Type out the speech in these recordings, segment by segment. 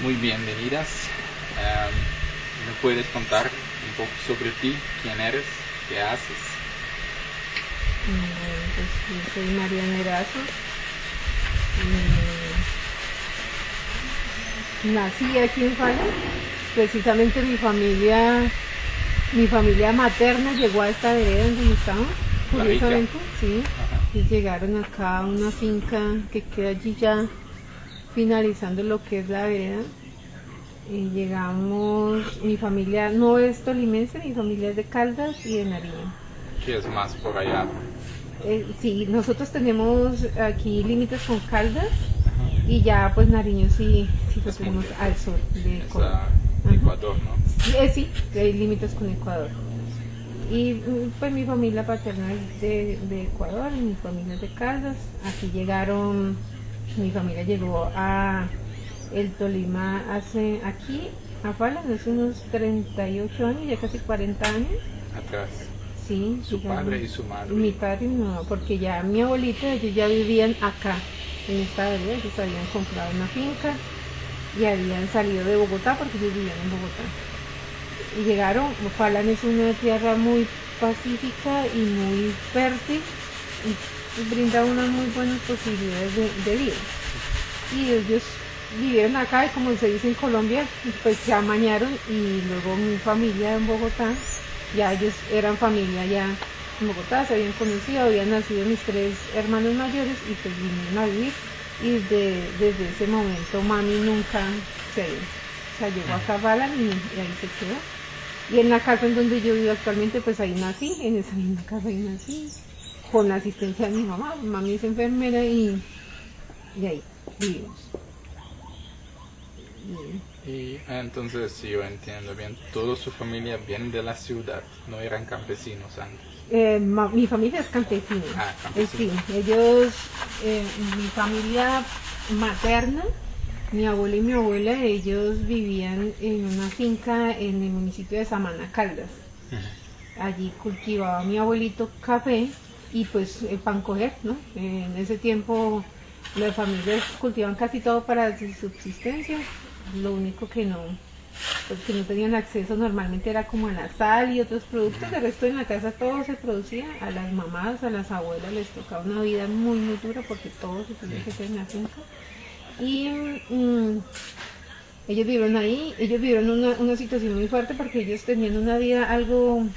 muy bienvenidas. ¿Me puedes contar un poco sobre ti? ¿Quién eres? ¿Qué haces? Pues yo soy Mariana Erazo. Nací aquí en Falla. Precisamente mi familia materna llegó a esta vereda donde estamos, curiosamente, sí. Y llegaron acá a una finca que queda allí ya finalizando lo que es la vereda. Y llegamos, mi familia no es tolimense, mi familia es de Caldas y de Nariño. Sí, es más por allá. Sí, nosotros tenemos aquí límites con Caldas y ya pues Nariño sí lo tenemos al sur de Ecuador, ¿no? Sí, hay límites con Ecuador. Y pues mi familia paterna es de Ecuador, mi familia es de Caldas. Aquí llegaron, mi familia llegó a el Tolima aquí a Falla hace unos 38 años, ya casi 40 años. Atrás. Sí. Su padre y su madre. Mi padre y mi mamá, porque ya mi abuelita, ellos ya vivían acá, en esta vereda, ellos habían comprado una finca y habían salido de Bogotá porque ellos vivían en Bogotá. Y llegaron, Falla es una tierra muy pacífica y muy fértil y brinda unas muy buenas posibilidades de vida. Y ellos vivieron acá y como se dice en Colombia, pues se amañaron y luego mi familia en Bogotá, ya ellos eran familia ya en Bogotá, se habían conocido, habían nacido mis 3 hermanos mayores y pues vinieron a vivir y desde ese momento mami nunca se ido. O sea, llegó acá a Falla y ahí se quedó. Y en la casa en donde yo vivo actualmente, pues ahí nací, en esa misma casa ahí nací, con la asistencia de mi mamá. Mami es enfermera y ahí vivimos. Y entonces, si yo entiendo bien, toda su familia viene de la ciudad, no eran campesinos antes. Mi familia es campesina. Campesina. Sí, ellos, mi familia materna, mi abuelo y mi abuela, ellos vivían en una finca en el municipio de Samaná, Caldas. Allí cultivaba mi abuelito café y pues el pan coger, ¿no? En ese tiempo las familias cultivaban casi todo para su subsistencia. Lo único que no tenían acceso normalmente era como a la sal y otros productos. De resto en la casa todo se producía. A las mamás, a las abuelas les tocaba una vida muy muy dura porque todo se tenía que hacer en la finca. Y ellos vivieron ahí, ellos vivieron una situación muy fuerte porque ellos tenían una vida algo un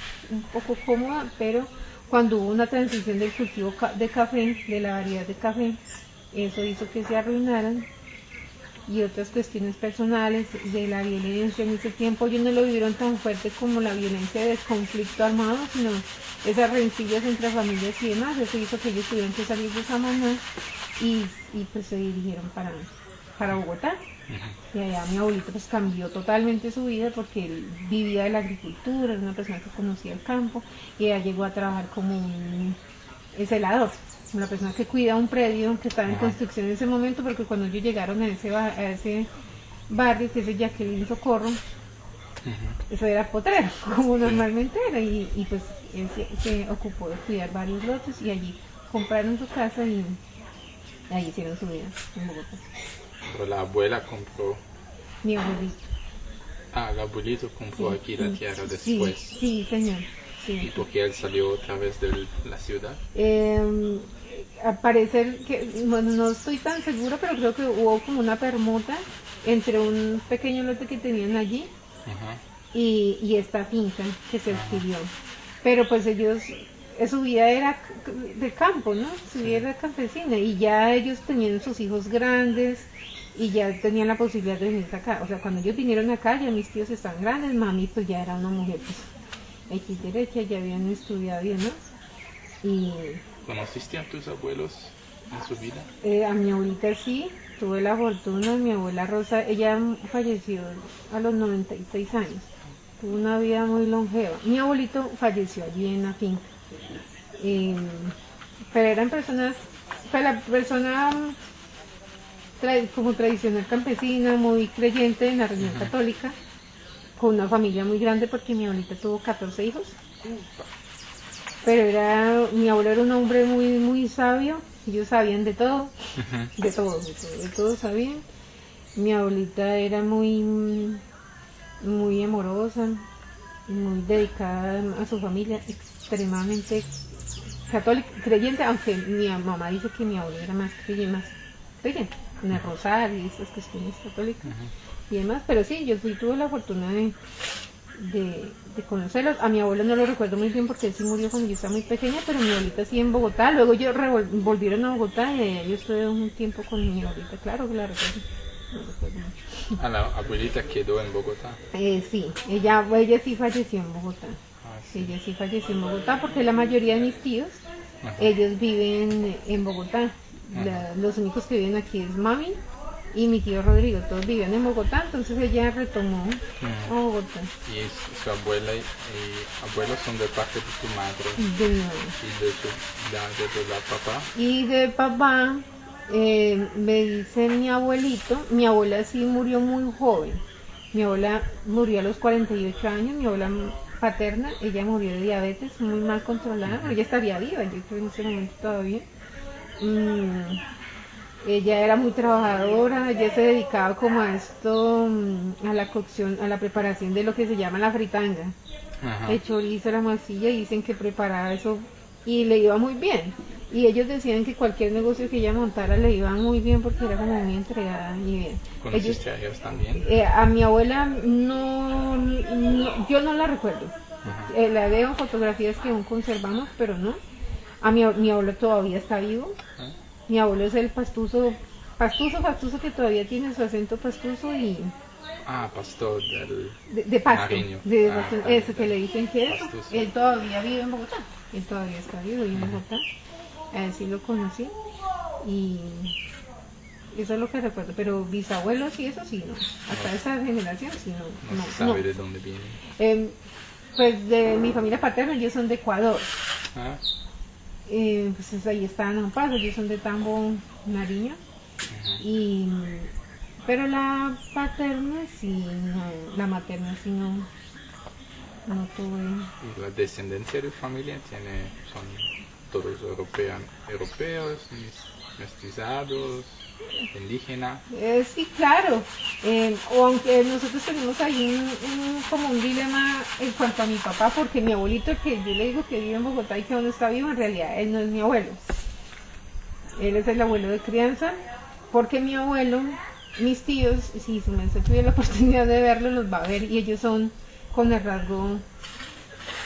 poco cómoda, pero cuando hubo una transición del cultivo de café, de la variedad de café, eso hizo que se arruinaran. Y otras cuestiones personales de la violencia en ese tiempo ellos no lo vivieron tan fuerte como la violencia del conflicto armado, sino esas rencillas entre familias y demás. Eso hizo que ellos tuvieran que salir de Samaná y pues se dirigieron para Bogotá. Y allá mi abuelito pues cambió totalmente su vida porque él vivía de la agricultura, era una persona que conocía el campo y ella llegó a trabajar como un celador, una persona que cuida un predio que estaba en construcción en ese momento, porque cuando ellos llegaron a ese barrio que es el Jacqueline Socorro, eso era potrero, como normalmente era, y pues él se ocupó de cuidar varios lotes y allí compraron su casa y ahí hicieron su vida en Bogotá. Pero la abuela compró. Mi abuelito. El abuelito compró aquí la tierra después. Sí, señor. Sí. ¿Y por qué él salió otra vez de la ciudad? Al parecer que, bueno, no estoy tan segura, pero creo que hubo como una permuta entre un pequeño lote que tenían allí y esta finca que se adquirió. Pero pues ellos, su vida era de campo, ¿no? Su vida era campesina y ya ellos tenían sus hijos grandes y ya tenían la posibilidad de venir acá. O sea, cuando ellos vinieron acá ya mis tíos estaban grandes, mami pues ya era una mujer pues X derecha, ya habían estudiado y demás. Y ¿conociste a tus abuelos en su vida? A mi abuelita sí, tuve la fortuna. Mi abuela Rosa, ella falleció a los 96 años, tuvo una vida muy longeva. Mi abuelito falleció allí en la finca, pero eran personas, pues la persona como tradicional campesina, muy creyente en la religión católica, con una familia muy grande porque mi abuelita tuvo 14 hijos. Pero mi abuelo era un hombre muy muy sabio, ellos sabían de todo, de todo sabían. Mi abuelita era muy amorosa, muy dedicada a su familia, extremadamente católica, creyente, aunque mi mamá dice que mi abuela era más creyente, en el rosario y esas cuestiones católicas y demás, pero sí, yo sí tuve la fortuna de conocerlos. A mi abuelo no lo recuerdo muy bien porque él sí murió cuando yo estaba muy pequeña, pero mi abuelita sí en Bogotá, luego yo volvieron a Bogotá y yo estuve un tiempo con mi abuelita, claro que la recuerdo. No recuerdo mucho. Ah, la abuelita quedó en Bogotá. Sí, ella sí falleció en Bogotá. Sí. Ella sí falleció en Bogotá porque la mayoría de mis tíos, ellos viven en Bogotá. Los únicos que viven aquí es mami y mi tío Rodrigo, todos vivían en Bogotá, entonces ella retomó a Bogotá. Y su abuela y abuelos son de parte de tu madre. De mi madre. Y de la papá. Y de papá, me dice mi abuelito, mi abuela sí murió muy joven. Mi abuela murió a los 48 años, mi abuela paterna, ella murió de diabetes, muy mal controlada, pero ella estaría viva, yo creo en ese momento todavía. Ella era muy trabajadora, ella se dedicaba como a esto, a la cocción, a la preparación de lo que se llama la fritanga. El chorizo, la masilla, y dicen que preparaba eso y le iba muy bien. Y ellos decían que cualquier negocio que ella montara le iba muy bien porque era como muy entregada y bien. ¿Conociste a ellos también? A mi abuela no, yo no la recuerdo. La veo en fotografías que aún conservamos, pero no. Mi abuelo todavía está vivo. Mi abuelo es el pastuso que todavía tiene su acento pastuso y... pastor de Pasto. Nariño. Eso que le dicen que es. Pastuso. Él todavía vive en Bogotá. Él todavía está vivo en Bogotá. A él sí lo conocí. Y eso es lo que recuerdo. Pero bisabuelos y eso sí, no. Hasta esa generación sí, no. No se sabe de dónde vienen. Pues de mi familia paterna, ellos son de Ecuador. Pues ahí están a un paso, ellos son de Tambo, Nariño. Pero la paterna sí, no, la materna sí no tuve. ¿Y la descendencia de familia son todos europeos, mestizados, indígenas? Sí, claro. O aunque nosotros tenemos ahí como un dilema en cuanto a mi papá, porque mi abuelito, que yo le digo que vive en Bogotá y que aún no está vivo, en realidad él no es mi abuelo. Él es el abuelo de crianza, porque mi abuelo, mis tíos, si su merced tuviera la oportunidad de verlo, los va a ver, y ellos son con el rasgo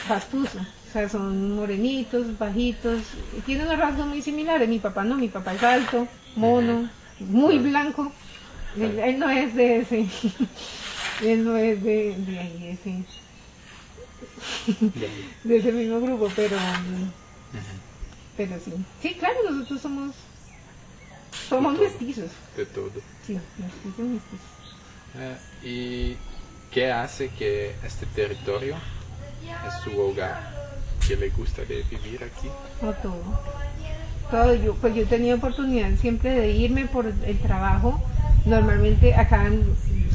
pastuso. O sea, son morenitos, bajitos, y tienen unos rasgos muy similares. Mi papá no, mi papá es alto, mono, muy blanco. Él no es de ese, él no es de ahí, de ese mismo grupo, pero sí. Sí, claro, nosotros somos mestizos. De todo. Sí, mestizos. ¿Y qué hace que este territorio es su hogar? ¿Qué le gusta de vivir aquí? Todo. Yo he tenido oportunidad siempre de irme por el trabajo. Normalmente acá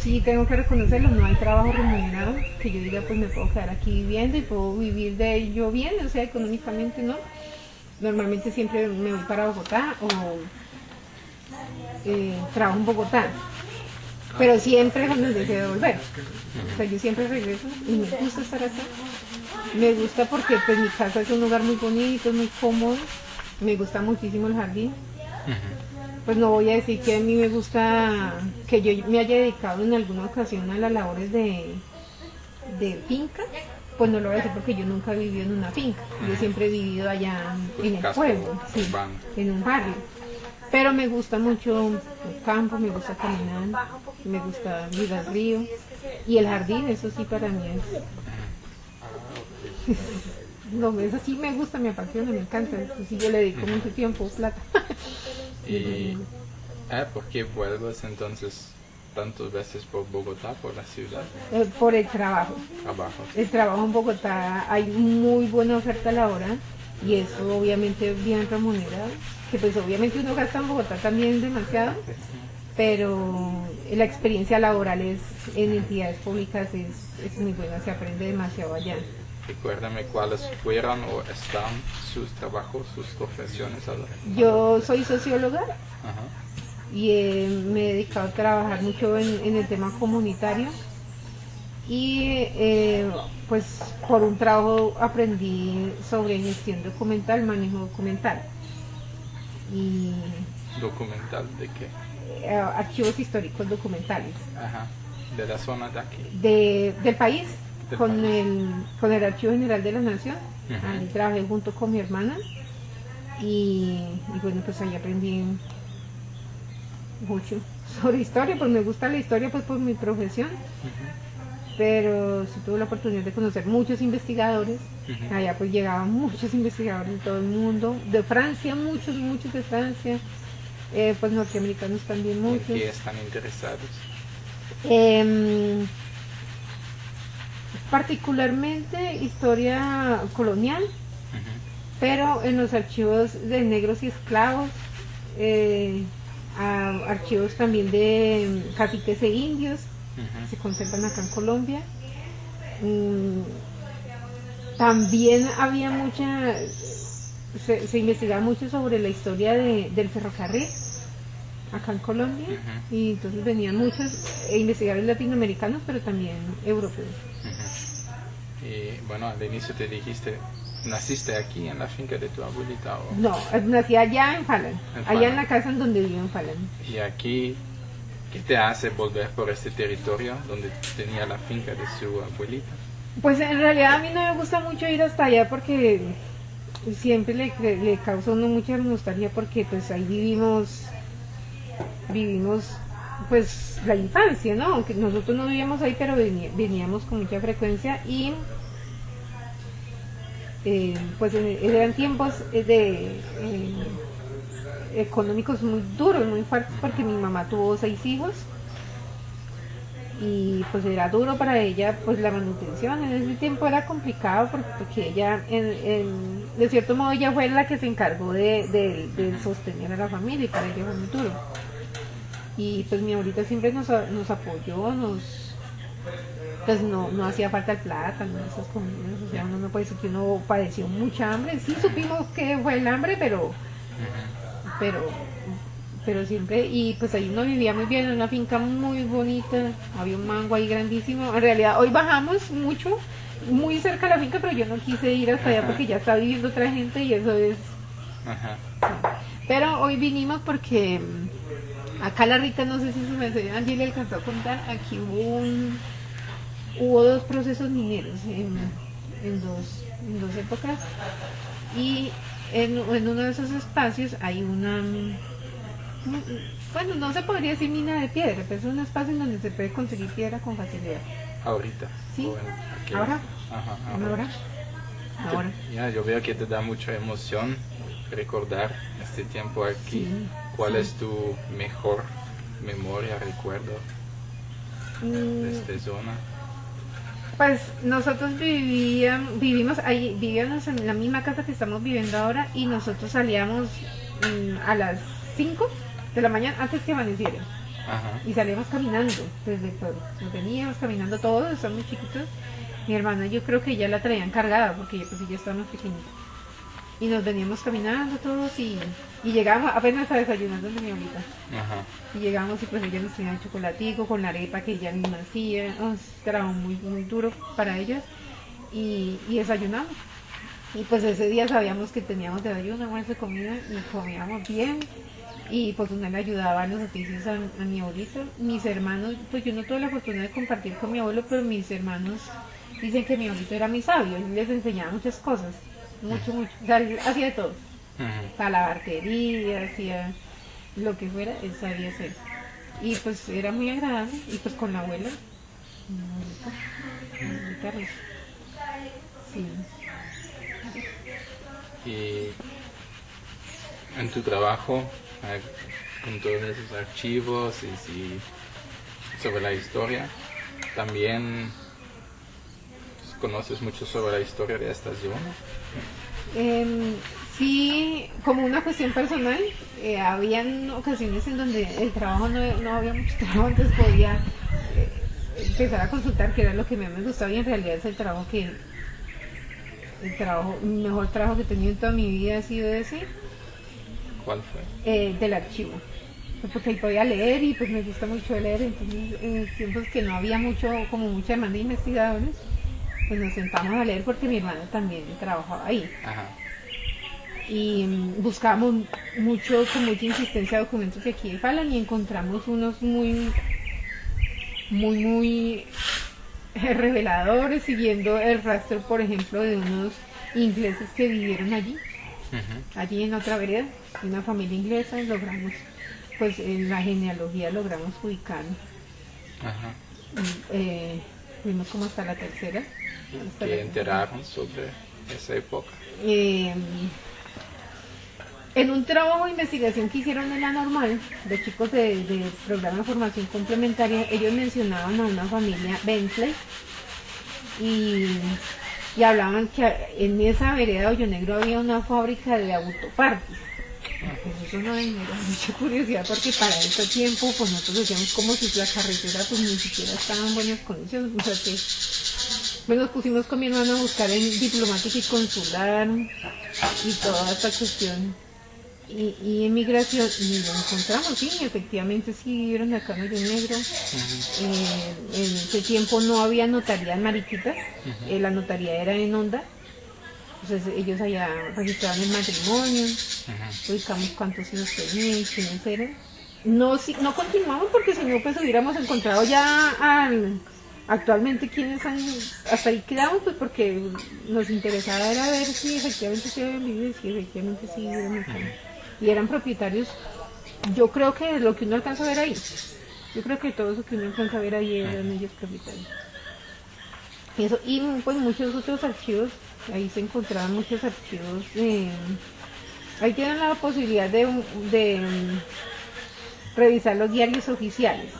sí tengo que reconocerlo, no hay trabajo remunerado, que yo diga pues me puedo quedar aquí viviendo y puedo vivir de ello bien, o sea, económicamente no. Normalmente siempre me voy para Bogotá o trabajo en Bogotá, pero siempre con el deseo de volver. O sea, yo siempre regreso y me gusta estar acá. Me gusta porque pues mi casa es un lugar muy bonito, muy cómodo. Me gusta muchísimo el jardín. Pues no voy a decir que a mí me gusta que yo me haya dedicado en alguna ocasión a las labores de finca. Pues no lo voy a decir porque yo nunca he vivido en una finca. Yo siempre he vivido allá en el pueblo, sí, en un barrio. Pero me gusta mucho el campo, me gusta caminar, me gusta ir al río. Y el jardín, eso sí para mí es... No, eso sí me gusta, me apasiona, me encanta. Eso sí yo le dedico mucho tiempo, plata. ¿Y por qué vuelves entonces tantas veces por Bogotá, por la ciudad? Por el trabajo. El trabajo en Bogotá, hay muy buena oferta laboral y eso obviamente es bien remunerado, que pues obviamente uno gasta en Bogotá también demasiado, pero la experiencia laboral en entidades públicas es muy buena, se aprende demasiado allá. Recuérdame cuáles fueron o están sus trabajos, sus profesiones ahora. Yo soy socióloga. y me he dedicado a trabajar mucho en el tema comunitario y pues por un trabajo aprendí sobre gestión documental, manejo documental. Y ¿Documental de qué? Archivos históricos documentales. Ajá. ¿De la zona de aquí? Del país, con país. con el Archivo General de la Nación. Ajá. Ahí trabajé junto con mi hermana y bueno, pues ahí aprendí mucho sobre historia, pues me gusta la historia pues por mi profesión. Pero sí tuve la oportunidad de conocer muchos investigadores. Allá pues llegaban muchos investigadores de todo el mundo, de Francia, muchos de Francia, pues norteamericanos también muchos. ¿En qué están interesados? Particularmente historia colonial, pero en los archivos de negros y esclavos, archivos también de caciques e indios, se conservan acá en Colombia. También había se investigaba mucho sobre la historia del ferrocarril acá en Colombia, y entonces venían muchos investigadores latinoamericanos, pero también europeos. Y bueno, al inicio te dijiste, ¿naciste aquí en la finca de tu abuelita? ¿O? No, nací allá en Falan, allá en la casa en donde vivo en Falan. Y aquí, ¿qué te hace volver por este territorio donde tenía la finca de su abuelita? Pues en realidad a mí no me gusta mucho ir hasta allá porque siempre le causa a uno mucha nostalgia, porque pues ahí vivimos pues la infancia, ¿no? Aunque nosotros no vivíamos ahí, pero veníamos con mucha frecuencia y pues eran tiempos económicos muy duros, muy fuertes, porque mi mamá tuvo 6 hijos y pues era duro para ella pues la manutención. En ese tiempo era complicado porque ella de cierto modo ella fue la que se encargó de sostener a la familia, y para ella fue muy duro. Y pues mi abuelita siempre nos apoyó, pues no hacía falta el plátano, esas comidas. O sea, uno no puede decir que uno padeció mucha hambre. Sí supimos que fue el hambre, pero siempre, y pues ahí uno vivía muy bien, en una finca muy bonita, había un mango ahí grandísimo. En realidad hoy bajamos mucho, muy cerca de la finca, pero yo no quise ir hasta allá porque ya está viviendo otra gente y eso es... Pero hoy vinimos porque acá la rica, no sé si su merced Angie le alcanzó a contar, aquí hubo 2 procesos mineros en dos épocas, y en uno de esos espacios hay una, bueno, no se podría decir mina de piedra, pero es un espacio en donde se puede conseguir piedra con facilidad. ¿Ahorita? Sí. Ahora. Ahora. Ya, yo veo que te da mucha emoción recordar este tiempo aquí. Sí, ¿Cuál es tu mejor memoria, recuerdo de esta zona? Pues nosotros vivíamos en la misma casa que estamos viviendo ahora, y nosotros salíamos a las 5 de la mañana antes que amaneciera. Y salíamos caminando desde el pueblo. Nos veníamos caminando todos, estamos chiquitos. Mi hermana, yo creo que ya la traían cargada porque pues ella estaba más pequeñita. Y nos veníamos caminando todos y llegábamos apenas a desayunar donde mi abuelita. Y llegamos y pues ella nos tenía el chocolatico con la arepa que ella misma hacía. Era muy, muy duro para ellas. Y desayunamos. Y pues ese día sabíamos que teníamos desayuno, almuerzo, comida, y comíamos bien. Y pues uno le ayudaba a los oficios a mi abuelita. Mis hermanos, pues yo no tuve la oportunidad de compartir con mi abuelo, pero mis hermanos dicen que mi abuelito era muy sabio y les enseñaba muchas cosas. Mucho. O sea, él hacía de todo. Para la bartería, hacía lo que fuera, él sabía hacer. Y pues era muy agradable. Y pues con la abuela, muy rica. Sí. Y en tu trabajo, con todos esos archivos y sobre la historia, también conoces mucho sobre la historia de esta zona. Sí, como una cuestión personal, habían ocasiones en donde el trabajo no había mucho trabajo, entonces podía empezar a consultar qué era lo que me gustaba, y en realidad es el mejor trabajo que he tenido en toda mi vida ha sido ese. ¿Cuál fue? Del archivo. pues porque ahí podía leer y pues me gusta mucho leer, entonces en tiempos que no había mucha demanda de investigadores, pues nos sentamos a leer porque mi hermano también trabajaba ahí. Ajá. Y buscábamos con mucha insistencia documentos de aquí de Falan y encontramos unos muy reveladores, siguiendo el rastro, por ejemplo, de unos ingleses que vivieron allí, allí en otra vereda, una familia inglesa, y logramos, pues en la genealogía logramos ubicarnos. Ajá. Fuimos como hasta la tercera. ¿Qué enteraron sobre esa época? En un trabajo de investigación que hicieron en la normal, de chicos de programa de formación complementaria, ellos mencionaban a una familia Bentley y hablaban que en esa vereda de Hoyo Negro había una fábrica de autopartes. Pues eso no me da mucha curiosidad porque para ese tiempo pues nosotros decíamos como si la carretera pues ni siquiera estaba en buenas condiciones. O sea que pues nos pusimos con mi hermano a buscar en diplomática y consular y toda esta cuestión. Y en migración, y lo encontramos, sí, efectivamente sí vivieron acá en Hoyo Negro. En ese tiempo no había notaría en Mariquita, la notaría era en Honda. Entonces ellos allá registraban el matrimonio, ubicamos cuántos hijos tenían, quiénes eran. No continuamos porque si no pues hubiéramos encontrado ya actualmente quienes han, hasta ahí quedamos pues porque nos interesaba era ver si efectivamente se habían vivido y si efectivamente sí vivieron acá. Y eran propietarios, yo creo que lo que uno alcanza a ver ahí, yo creo que todo eso que uno alcanza a ver ahí eran ellos propietarios. Y eso, y pues muchos otros archivos, ahí se encontraban muchos archivos, ahí tienen la posibilidad de revisar los diarios oficiales.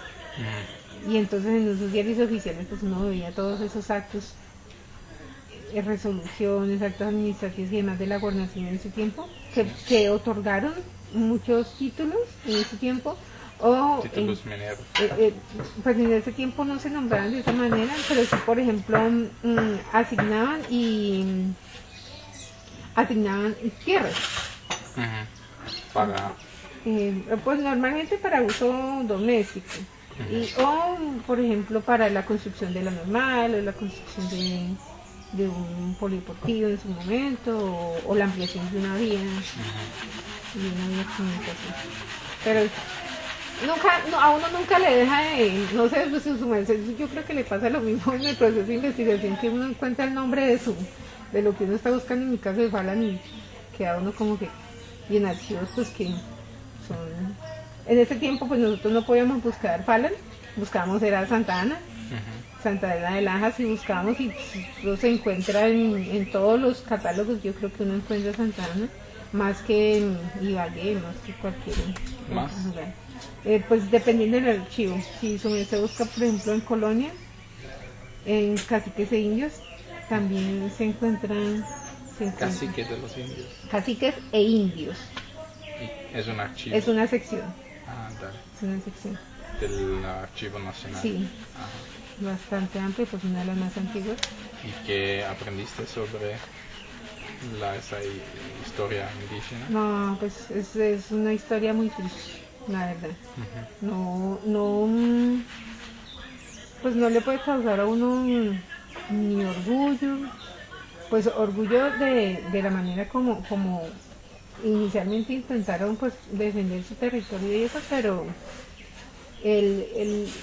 Y entonces en esos diarios oficiales pues uno veía todos esos actos, resoluciones, actos administrativos y demás de la gobernación en ese tiempo, que otorgaron muchos títulos en ese tiempo. Títulos mineros. Pues en ese tiempo no se nombraban de esa manera, pero sí, por ejemplo, asignaban tierras. Para... pues normalmente para uso doméstico. O, por ejemplo, para la construcción de la normal, o la construcción de un polideportivo en su momento, o la ampliación de una vía, de comunicación. Pero a uno nunca le deja no sé, pues en su merced, yo creo que le pasa lo mismo en el proceso de investigación, que uno encuentra el nombre de lo que uno está buscando, en mi caso de Falan, y queda uno como que, y en archivos pues que son, en ese tiempo pues nosotros no podíamos buscar Falan, buscábamos era Santa Ana de Lajas y buscábamos y eso se encuentra en todos los catálogos, yo creo que uno encuentra Santa Ana, más que en Ibagué, más que cualquier lugar. Pues dependiendo del archivo, si se busca por ejemplo en Colonia, en Caciques e Indios, también se encuentran Caciques de los indios. Caciques e Indios. Es un archivo. Es una sección. Dale. Es una sección. Del Archivo Nacional. Sí. Bastante amplio, pues una de las más antiguas. ¿Y qué aprendiste sobre esa historia indígena? No, pues es una historia muy triste, la verdad. Pues no le puede causar a uno ni orgullo, pues orgullo de la manera como inicialmente intentaron pues defender su territorio y eso, pero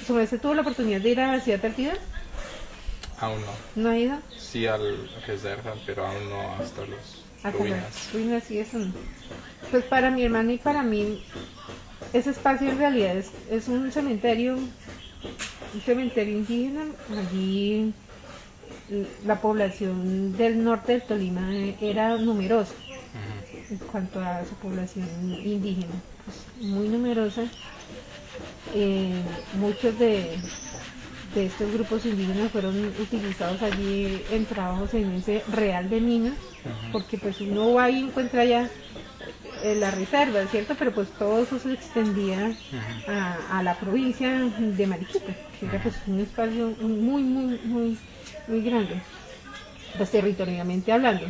sobre eso tuvo la oportunidad de ir a la Ciudad Perdida. Aún no. ¿No ha ido? Sí al reserva, pero aún no hasta las ruinas. Las ruinas y eso no. Pues para mi hermano y para mí ese espacio en realidad es un cementerio indígena. Allí la población del norte del Tolima era numerosa en cuanto a su población indígena, pues muy numerosa. Muchos de estos grupos indígenas fueron utilizados allí en trabajos en ese real de minas, porque pues uno va y encuentra ya la reserva, ¿cierto? Pero pues todo eso se extendía a la provincia de Mariquita, que era pues un espacio muy grande, pues territorialmente hablando.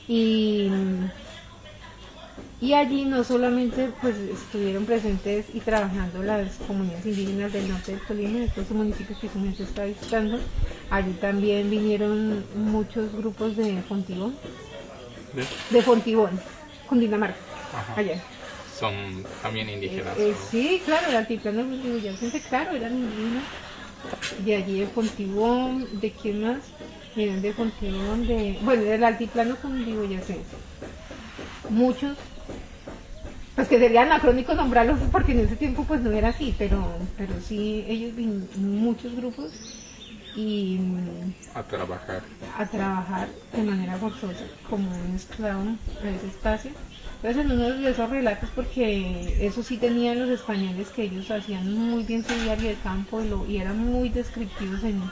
Y Y allí no solamente pues estuvieron presentes y trabajando las comunidades indígenas del norte del Tolima, de todos los municipios que se está visitando, allí también vinieron muchos grupos de Fontibón, de Fontibón, Cundinamarca, allá. Son también indígenas. Sí, claro, el altiplano cundiboyacense, claro, eran indígenas. De allí de Fontibón, ¿de quién más? Miren, de Fontibón, bueno, del altiplano cundiboyacense. Muchos, pues que sería anacrónico nombrarlos porque en ese tiempo pues no era así, pero sí, ellos muchos grupos y a trabajar de manera forzosa como un esclavo a ese espacio. Entonces en uno de esos relatos, porque eso sí tenían los españoles, que ellos hacían muy bien su diario de campo y eran muy descriptivos en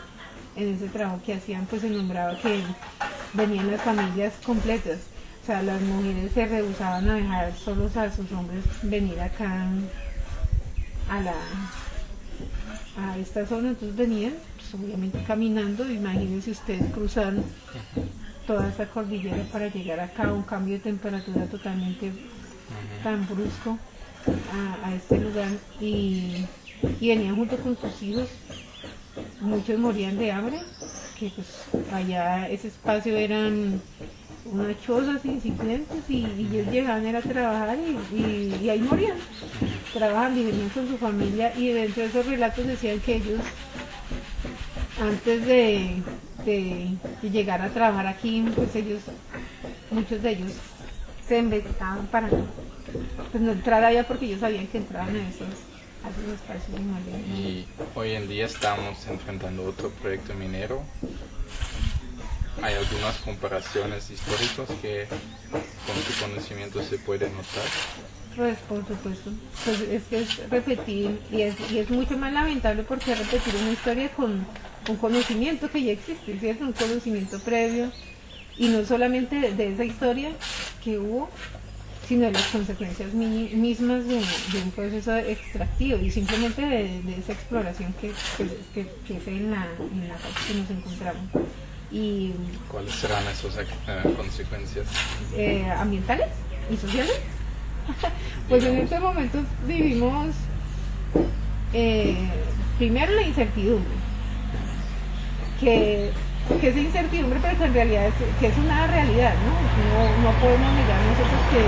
ese trabajo que hacían, pues se nombraba que venían las familias completas. O sea, las mujeres se rehusaban a dejar solos a sus hombres venir acá a esta zona, entonces venían pues, obviamente caminando. Imagínense ustedes cruzar toda esta cordillera para llegar acá, un cambio de temperatura totalmente tan brusco a este lugar, y venían junto con sus hijos. Muchos morían de hambre, que pues allá ese espacio eran unas chozas incipientes y ellos llegaban a trabajar y ahí morían, trabajando y venían con su familia. Y dentro de esos relatos decían que ellos, antes de llegar a trabajar aquí, pues muchos de ellos se embetaban para pues no entrar allá, porque ellos sabían que entraban a esos espacios inmóviles. Y hoy en día estamos enfrentando otro proyecto minero. ¿Hay algunas comparaciones históricas que con tu conocimiento se puede notar? Pues por supuesto, pues es que es repetir, y es mucho más lamentable porque es repetir una historia con un conocimiento que ya existe, ¿cierto? Un conocimiento previo, y no solamente de esa historia que hubo, sino de las consecuencias mismas de un proceso extractivo y simplemente de esa exploración que es en la parte que nos encontramos. Y ¿cuáles serán esas consecuencias? Ambientales y sociales. Pues en este momento vivimos primero la incertidumbre, que es incertidumbre, pero que en realidad es una realidad, ¿no? No podemos negar nosotros que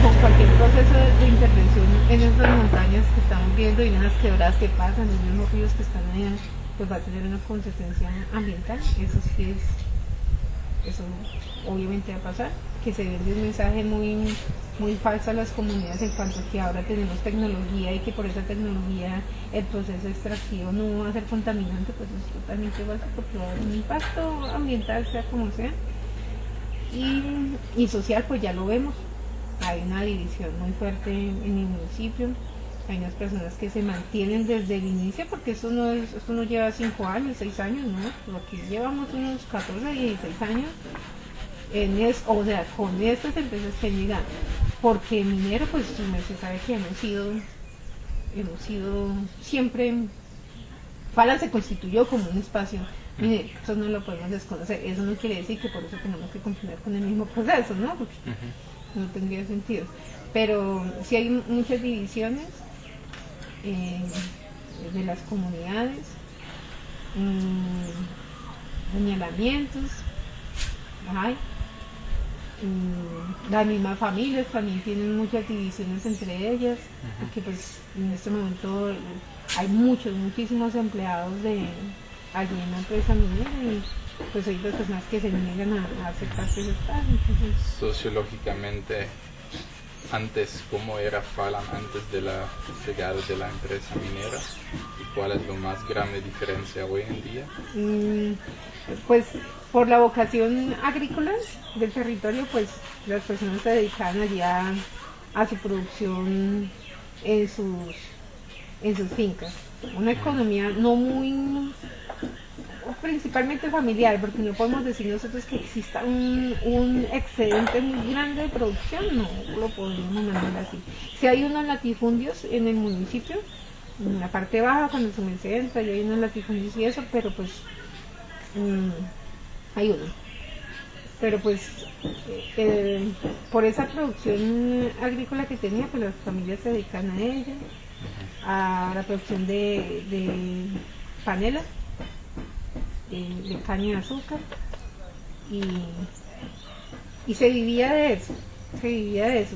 con cualquier proceso de intervención en estas montañas que estamos viendo y en las quebradas que pasan, en los ríos que están allá, pues va a tener una consecuencia ambiental. Eso sí eso obviamente va a pasar, que se vende un mensaje muy falso a las comunidades en cuanto a que ahora tenemos tecnología y que por esa tecnología el proceso extractivo no va a ser contaminante. Pues es totalmente falso, porque va a haber un impacto ambiental, sea como sea, y social, pues ya lo vemos. Hay una división muy fuerte en el municipio. Hay unas personas que se mantienen desde el inicio, porque esto no lleva 5 años, 6 años, ¿no? Lo que llevamos unos 14, 16 años, o sea, con estas empresas que llegan, porque minero, pues se sabe que hemos sido siempre, Fala se constituyó como un espacio minero, eso no lo podemos desconocer. Eso no quiere decir que por eso tenemos que continuar con el mismo proceso, ¿no? Porque no tendría sentido. Pero sí hay muchas divisiones de las comunidades, señalamientos, las mismas familias también tienen muchas divisiones entre ellas, porque pues en este momento hay muchísimos empleados de allí en la empresa minera, y pues hay personas que se niegan a hacer parte de esta. Entonces, sociológicamente, antes, ¿cómo era Fala antes de la llegada de la empresa minera? ¿Y cuál es la más grande diferencia hoy en día? Pues por la vocación agrícola del territorio, pues las personas se dedicaban allí a su producción en sus fincas. Una economía no muy, principalmente familiar, porque no podemos decir nosotros que exista un excedente muy grande de producción, no lo podemos manejar así. Si hay unos latifundios en el municipio, en la parte baja, cuando se entra, y hay unos latifundios y eso, pero pues hay uno. pero pues por esa producción agrícola que tenía, pues las familias se dedican a ella, a la producción de panela, de caña de azúcar, y se vivía de eso,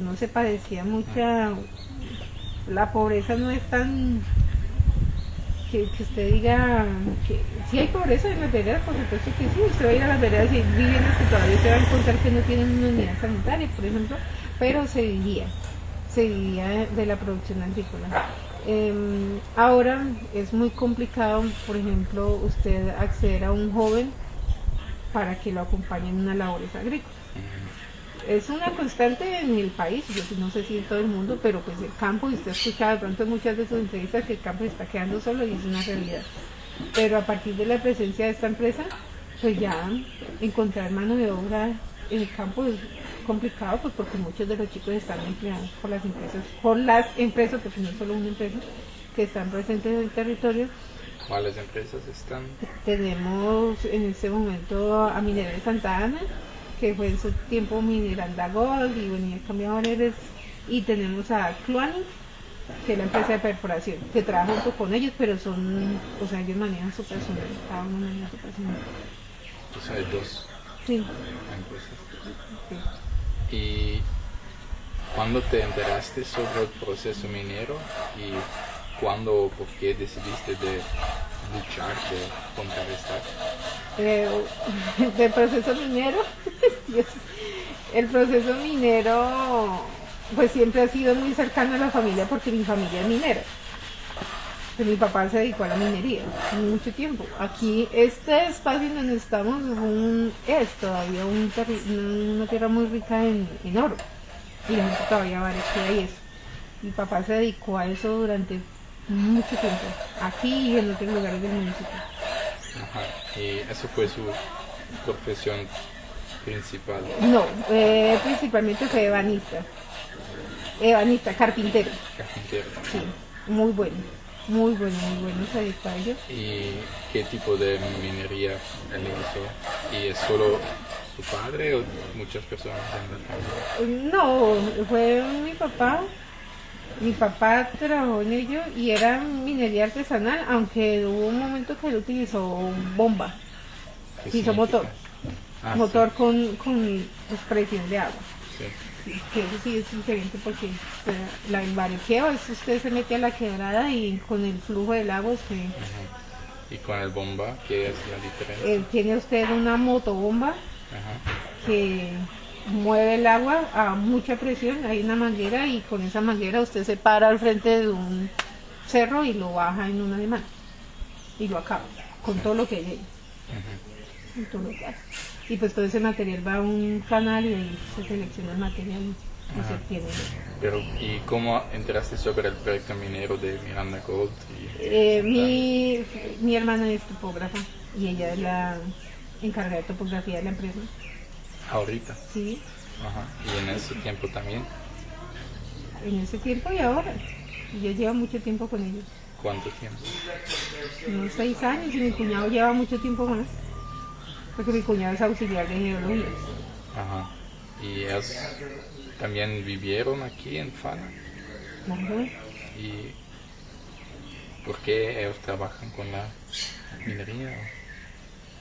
no se padecía mucha, la pobreza no es tan, que usted diga que sí hay pobreza en las veredas, por supuesto que sí, usted va a ir a las veredas y hay viviendas que todavía se va a encontrar que no tienen una unidad sanitaria, por ejemplo, pero se vivía de la producción agrícola. Ahora es muy complicado, por ejemplo, usted acceder a un joven para que lo acompañe en unas labores agrícolas. Es una constante en el país, yo no sé si en todo el mundo, pero pues el campo, y usted ha escuchado de pronto en muchas de sus entrevistas que el campo se está quedando solo y es una realidad. Pero a partir de la presencia de esta empresa, pues ya encontrar mano de obra en el campo es complicado, pues porque muchos de los chicos están empleados por las empresas, porque no es solo una empresa, que están presentes en el territorio. ¿Cuáles empresas están? Tenemos en este momento a Minera de Santa Ana, que fue en su tiempo Mineranda Gold, y bueno, ya cambiado valores, y tenemos a Cluanic, que es la empresa de perforación, que trabaja junto con ellos, pero ellos manejan su personal, cada uno maneja su personal. Pues hay dos empresas. Sí. ¿Y cuándo te enteraste sobre el proceso minero y cuándo o por qué decidiste de luchar, de contrarrestar? Del proceso minero, el proceso minero pues siempre ha sido muy cercano a la familia porque mi familia es minera. Pues mi papá se dedicó a la minería mucho tiempo. Aquí este espacio en donde estamos es todavía una tierra muy rica en oro, y la gente todavía va a decir eso. Mi papá se dedicó a eso durante mucho tiempo, aquí y en otros lugares del municipio. Ajá. ¿Y eso fue su profesión principal? No, principalmente fue ebanista, carpintero. Carpintero. Sí, muy bueno se dedicó a ello. ¿Y qué tipo de minería él hizo? ¿Y es solo su padre o muchas personas en la familia? No, fue mi papá. Mi papá trabajó en ello y era minería artesanal, aunque hubo un momento que él utilizó bomba, hizo motor Sí. con presión de agua. Sí. Que eso sí es diferente porque el barqueo es usted se mete a la quebrada y con el flujo del agua usted... ¿Y con el bomba qué es la diferencia? Tiene usted una motobomba que mueve el agua a mucha presión, hay una manguera y con esa manguera usted se para al frente de un cerro y lo baja en una demanda y lo acaba con todo lo que hay ahí. Con todo lo que hace. Y pues todo ese material va a un canal y ahí se selecciona el material y se obtiene. Pero, ¿y cómo enteraste sobre el proyecto minero de Miranda Gold? Mi hermana es topógrafa y ella es la encargada de topografía de la empresa. Ahorita. Sí. Ajá. ¿Y en ese tiempo también? En ese tiempo y ahora. Yo llevo mucho tiempo con ellos. ¿Cuánto tiempo? Unos 6 años, y mi cuñado lleva mucho tiempo más. Porque mi cuñado es auxiliar de geología. Ajá. ¿Y ellos también vivieron aquí en Fala? Claro. ¿Y por qué ellos trabajan con la minería?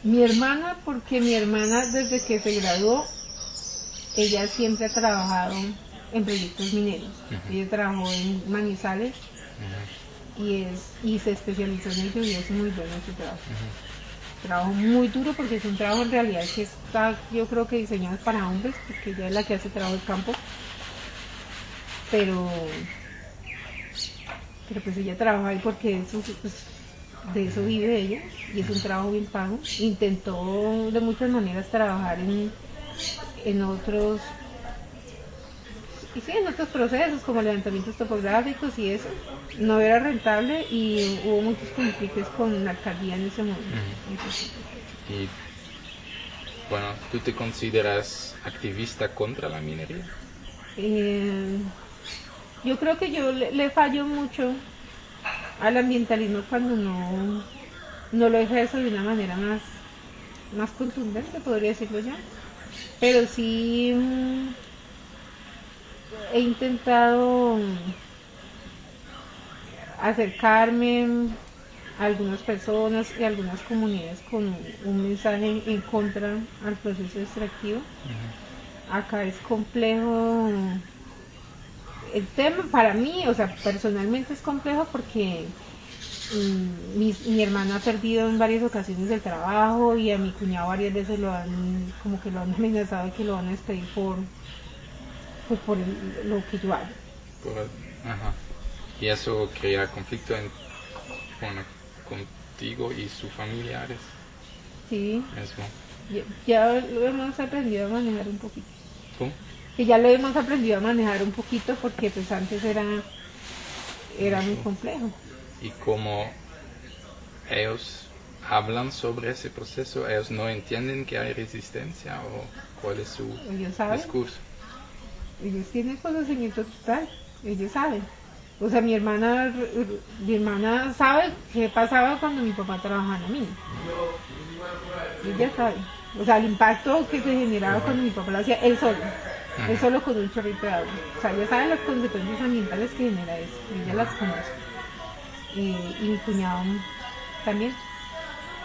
Mi hermana, porque mi hermana desde que se graduó, ella siempre ha trabajado en proyectos mineros. Ella trabajó en Manizales y se especializó en ello y es muy bueno su trabajo. Trabajo muy duro porque es un trabajo en realidad que está, yo creo que diseñado para hombres, porque ella es la que hace trabajo de campo. Pero pues ella trabaja ahí porque eso, pues, de eso vive ella y es un trabajo bien pago. Intentó de muchas maneras trabajar en otros procesos como levantamientos topográficos y eso. No era rentable y hubo muchos conflictos con la alcaldía en ese momento. Y bueno, ¿tú te consideras activista contra la minería? Yo creo que yo le fallo mucho al ambientalismo cuando no lo ejerzo de una manera más contundente, podría decirlo ya. pero sí he intentado acercarme a algunas personas y a algunas comunidades con un mensaje en contra al proceso extractivo. Acá es complejo el tema para mí, o sea, personalmente es complejo porque mi hermana ha perdido en varias ocasiones el trabajo y a mi cuñado varias veces lo han amenazado de que lo van a despedir por lo que yo hago. Ajá. Y eso crea conflicto contigo y sus familiares. Sí. Eso. Ya lo hemos aprendido a manejar un poquito. ¿Cómo? Que ya lo hemos aprendido a manejar un poquito porque pues antes era muy complejo. Y como ellos hablan sobre ese proceso, ellos no entienden que hay resistencia o cuál es su discurso. Ellos tienen conocimiento total, ellos saben. O sea, mi hermana sabe qué pasaba cuando mi papá trabajaba en la mina. Ella sabe. O sea, el impacto que se generaba cuando mi papá lo hacía, él solo con un chorrito de agua. O sea, ella sabe las consecuencias ambientales que genera eso, ella las conoce. Y mi cuñado también.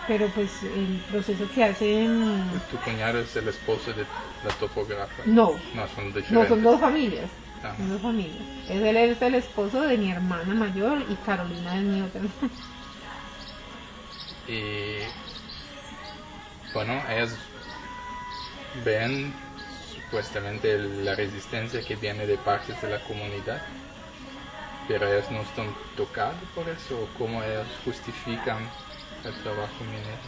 Pero pues el proceso que hacen... ¿Tu cuñado es el esposo de la topógrafa? No, son diferentes. No, son dos familias. Ajá. Son dos familias. Él es el esposo de mi hermana mayor y Carolina es mi otra. Y bueno, ellos ven supuestamente la resistencia que viene de partes de la comunidad, pero ellos no están tocados por eso, o cómo ellos justifican el trabajo minero.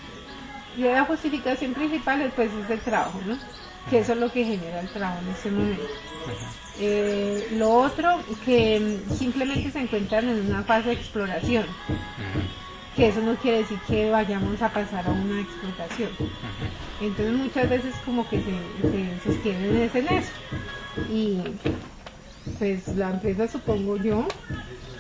Y la justificación principal pues es el trabajo, ¿no? Que eso es lo que genera el trabajo en este momento. Lo otro, que simplemente se encuentran en una fase de exploración, que eso no quiere decir que vayamos a pasar a una explotación. Entonces muchas veces como que se sostienen en eso. Y pues la empresa, supongo yo,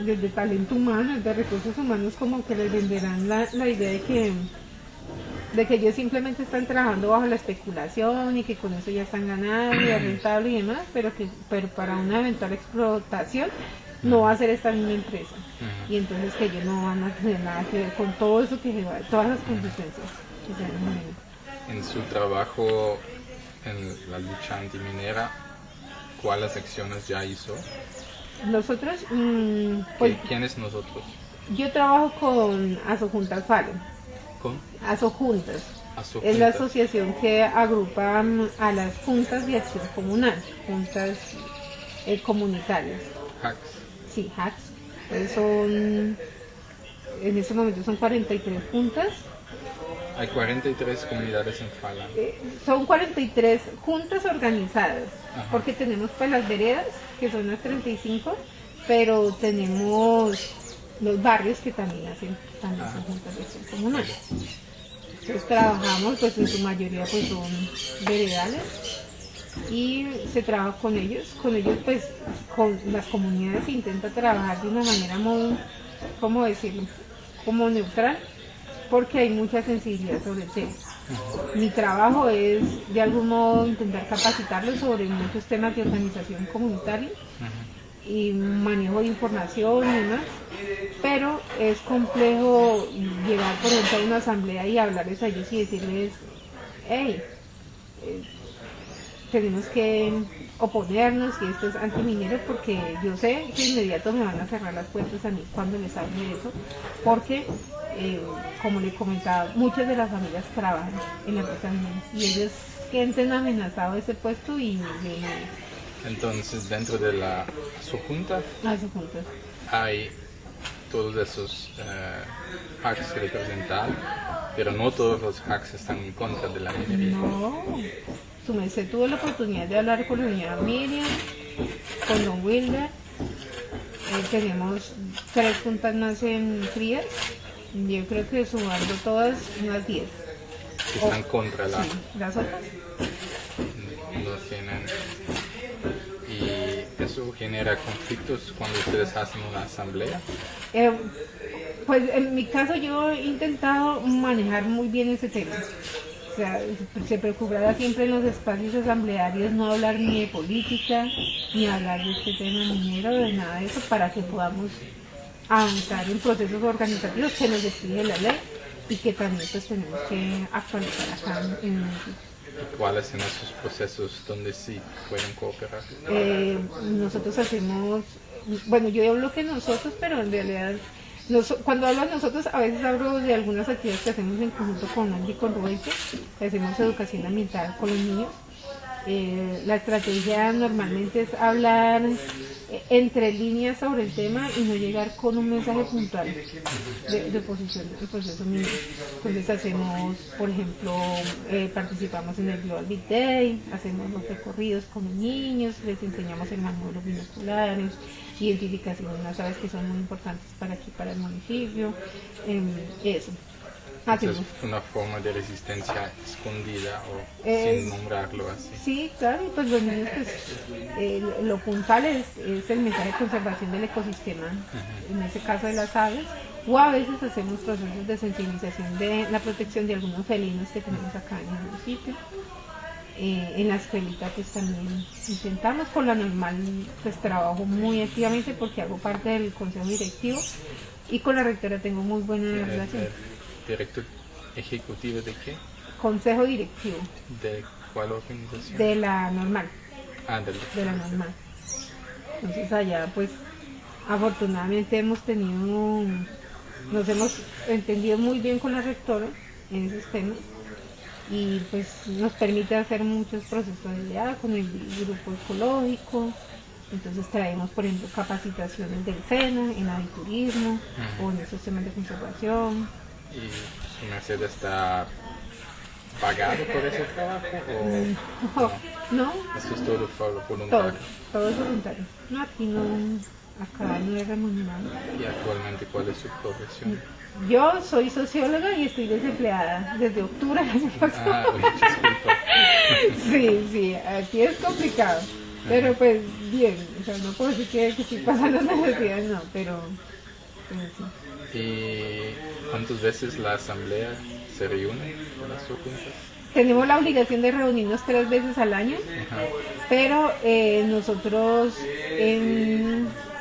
desde talento humano, desde recursos humanos, como que les venderán la idea de que ellos simplemente están trabajando bajo la especulación y que con eso ya están ganando y es rentable y demás, pero para una eventual explotación no va a ser esta misma empresa. Y entonces que ellos no van a tener nada que ver con todo eso que lleva, todas las consecuencias que se han. En su trabajo en la lucha antiminera, ¿cuáles acciones ya hizo? Nosotros, pues, ¿Quién es nosotros? Yo trabajo con Asojuntas Falun. ¿Con? Asojuntas. Es la asociación que agrupa a las juntas de acción comunal, juntas comunitarias. HACS. Sí, HACS. En este momento son 43 juntas. Hay 43 comunidades en Falan. Son 43 juntas organizadas, Ajá. Porque tenemos pues las veredas, que son las 35, pero tenemos los barrios que también son juntas de acción comunal. Entonces trabajamos, pues en su mayoría pues son veredales y se trabaja con ellos pues con las comunidades se intenta trabajar de una manera muy, ¿cómo decirlo? Como neutral, porque hay mucha sensibilidad sobre el tema. Mi trabajo es de algún modo intentar capacitarlos sobre muchos temas de organización comunitaria y manejo de información y demás, pero es complejo llegar por ejemplo a una asamblea y hablarles a ellos y decirles, hey, tenemos que oponernos y esto es antiminero, porque yo sé que inmediato me van a cerrar las puertas a mí cuando les hable de eso, porque como le comentaba, muchas de las familias trabajan en la empresa minera y ellos sienten amenazado ese puesto y entonces dentro de la subjunta hay todos esos hacks representados, pero no todos los hacks están en contra de la minería. No, su merced tuvo la oportunidad de hablar con la unidad Miriam, con Don Wilder. Tenemos 3 juntas más en Frías. Yo creo que sumando todas, unas 10. Que están contra la... Sí, las otras. No tienen... ¿Y eso genera conflictos cuando ustedes hacen una asamblea? Pues en mi caso yo he intentado manejar muy bien ese tema. sea, se procurará siempre en los espacios asamblearios no hablar ni de política, ni hablar de este tema minero, de nada de eso, para que podamos avanzar en procesos organizativos que nos exige la ley y que también pues tenemos que actualizar acá en el municipio. ¿Cuáles son esos procesos donde sí pueden cooperar? Nosotros hacemos, bueno, yo hablo que nosotros, pero en realidad cuando hablo de nosotros, a veces hablo de algunas actividades que hacemos en conjunto con Andy y con Rubén, que hacemos educación ambiental con los niños. La estrategia normalmente es hablar entre líneas sobre el tema y no llegar con un mensaje puntual de oposición al proceso minero. Entonces hacemos, por ejemplo, participamos en el Global Big Day, hacemos los recorridos con los niños, les enseñamos el manejo de los binoculares, identificación de unas aves que son muy importantes para aquí, para el municipio, eso. Es una forma de resistencia escondida o sin nombrarlo así. Sí, claro, y pues los niños, pues, lo puntual es el mensaje de conservación del ecosistema, en ese caso de las aves, o a veces hacemos procesos de sensibilización de la protección de algunos felinos que tenemos acá en el municipio. En la escuelita pues también intentamos, con la normal pues trabajo muy activamente porque hago parte del consejo directivo y con la rectora tengo muy buena relación. ¿Director ejecutivo de qué? Consejo directivo. ¿De cuál organización? De la normal. De la normal. Entonces allá pues afortunadamente nos hemos entendido muy bien con la rectora en esos temas y pues nos permite hacer muchos procesos allá con el grupo ecológico. Entonces traemos, por ejemplo, capacitaciones del SENA en aviturismo o en esos temas de conservación. ¿Y su merced está pagado por ese trabajo? ¿O no? Esto es todo voluntario. Todo es voluntario. No, aquí acá no es remunerado. ¿Y actualmente cuál es su profesión? Yo soy socióloga y estoy desempleada desde octubre del año pasado. Disculpa. Sí, aquí es complicado. Pero pues bien, o sea, no puedo decir que estoy pasando necesidades, no, pero sí. ¿Y cuántas veces la asamblea se reúne con las juntas? Tenemos la obligación de reunirnos 3 veces al año, pero nosotros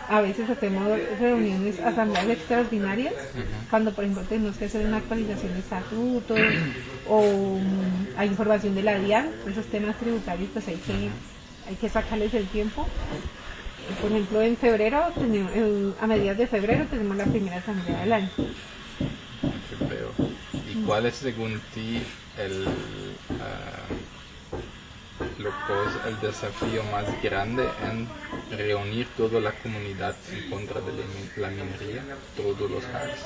a veces hacemos reuniones, asambleas extraordinarias, cuando por ejemplo tenemos que hacer una actualización de estatutos o hay información de la DIAN, esos temas tributarios pues hay que sacarles el tiempo. Por ejemplo, en febrero, a mediados de febrero tenemos la primera asamblea del año. ¿Y cuál es según ti el desafío más grande en reunir toda la comunidad en contra de la minería, todos los hacks?